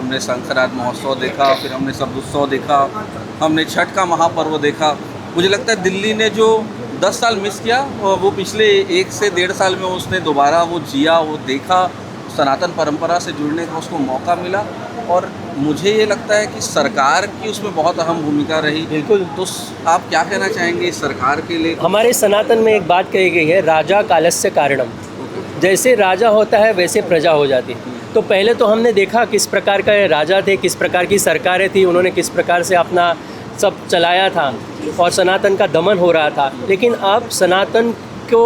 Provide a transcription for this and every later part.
हमने शंकराद महोत्सव देखा, फिर हमने शरदोत्सव देखा, हमने छठ का महापर्व देखा। मुझे लगता है दिल्ली ने जो 10 साल मिस किया वो पिछले 1 से 1.5 साल में उसने दोबारा वो जिया, वो देखा, सनातन परंपरा से जुड़ने का उसको मौका मिला। और मुझे ये लगता है कि सरकार की उसमें बहुत अहम भूमिका रही। बिल्कुल। तो आप क्या कहना चाहेंगे इस सरकार के लिए? हमारे सनातन में एक बात कही गई है, राजा कालस्य कारणम। जैसे राजा होता है वैसे प्रजा हो जाती है। तो पहले तो हमने देखा किस प्रकार का राजा थे, किस प्रकार की सरकारें थी, उन्होंने किस प्रकार से अपना सब चलाया था और सनातन का दमन हो रहा था। लेकिन अब सनातन को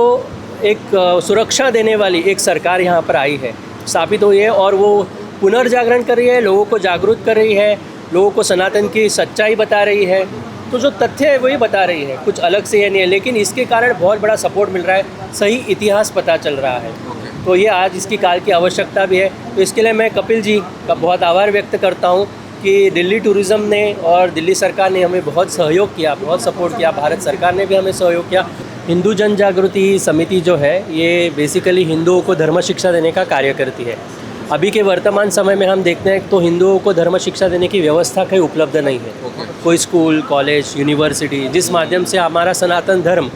एक सुरक्षा देने वाली एक सरकार यहाँ पर आई है, स्थापित हुई है, और वो पुनर्जागरण कर रही है, लोगों को जागरूक कर रही है, लोगों को सनातन की सच्चाई बता रही है। तो जो तथ्य है वही बता रही है, कुछ अलग से ये नहीं है। लेकिन इसके कारण बहुत बड़ा सपोर्ट मिल रहा है, सही इतिहास पता चल रहा है। तो ये आज इसकी काल की आवश्यकता भी है। तो इसके लिए मैं कपिल जी का बहुत आभार व्यक्त करता हूँ कि दिल्ली टूरिज़्म ने और दिल्ली सरकार ने हमें बहुत सहयोग किया, बहुत सपोर्ट किया। भारत सरकार ने भी हमें सहयोग किया। हिंदू जन जागृति समिति जो है ये बेसिकली हिंदुओं को धर्म शिक्षा देने का कार्य करती है। अभी के वर्तमान समय में हम देखते हैं तो हिंदुओं को धर्म शिक्षा देने की व्यवस्था कहीं उपलब्ध नहीं है। कोई स्कूल, कॉलेज, यूनिवर्सिटी जिस माध्यम से हमारा सनातन धर्म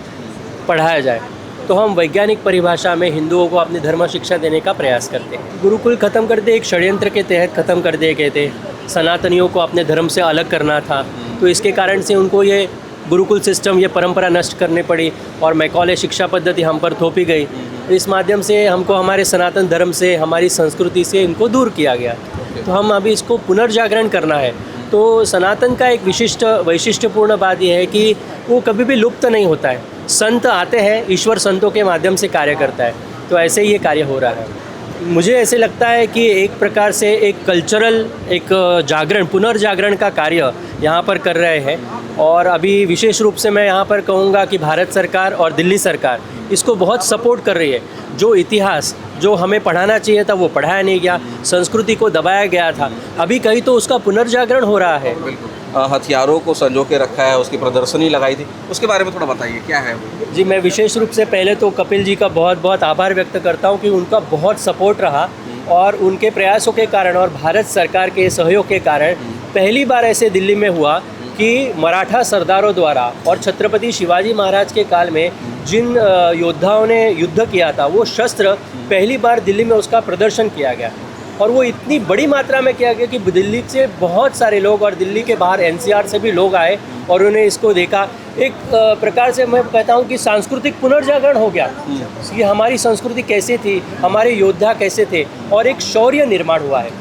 पढ़ाया जाए, तो हम वैज्ञानिक परिभाषा में हिंदुओं को अपनी धर्म शिक्षा देने का प्रयास करते हैं। गुरुकुल ख़त्म करते एक षड्यंत्र के तहत ख़त्म कर दिए गए थे। सनातनियों को अपने धर्म से अलग करना था, तो इसके कारण से उनको ये गुरुकुल सिस्टम, ये परंपरा नष्ट करनी पड़ी और मैकॉले शिक्षा पद्धति हम पर थोपी गई। इस माध्यम से हमको हमारे सनातन धर्म से, हमारी संस्कृति से इनको दूर किया गया। तो हम अभी इसको पुनर्जागरण करना है। तो सनातन का एक विशिष्ट वैशिष्ट्यपूर्ण बात यह है कि वो कभी भी लुप्त नहीं होता है। संत आते हैं, ईश्वर संतों के माध्यम से कार्य करता है। तो ऐसे ही ये कार्य हो रहा है। मुझे ऐसे लगता है कि एक प्रकार से एक कल्चरल, एक जागरण, पुनर्जागरण का कार्य यहाँ पर कर रहे हैं। और अभी विशेष रूप से मैं यहाँ पर कहूँगा कि भारत सरकार और दिल्ली सरकार इसको बहुत सपोर्ट कर रही है। जो इतिहास जो हमें पढ़ाना चाहिए था वो पढ़ाया नहीं गया, संस्कृति को दबाया गया था, अभी कहीं तो उसका पुनर्जागरण हो रहा है। हथियारों को संजो के रखा है, उसकी प्रदर्शनी लगाई थी, उसके बारे में थोड़ा बताइए क्या है वो? जी, मैं विशेष रूप से पहले तो कपिल जी का बहुत बहुत आभार व्यक्त करता हूँ कि उनका बहुत सपोर्ट रहा और उनके प्रयासों के कारण और भारत सरकार के सहयोग के कारण पहली बार ऐसे दिल्ली में हुआ कि मराठा सरदारों द्वारा और छत्रपति शिवाजी महाराज के काल में जिन योद्धाओं ने युद्ध किया था वो शस्त्र पहली बार दिल्ली में उसका प्रदर्शन किया गया। और वो इतनी बड़ी मात्रा में किया गया कि दिल्ली से बहुत सारे लोग और दिल्ली के बाहर एनसीआर से भी लोग आए और उन्हें इसको देखा। एक प्रकार से मैं कहता हूँ कि सांस्कृतिक पुनर्जागरण हो गया कि हमारी संस्कृति कैसे थी, हमारे योद्धा कैसे थे, और एक शौर्य निर्माण हुआ है।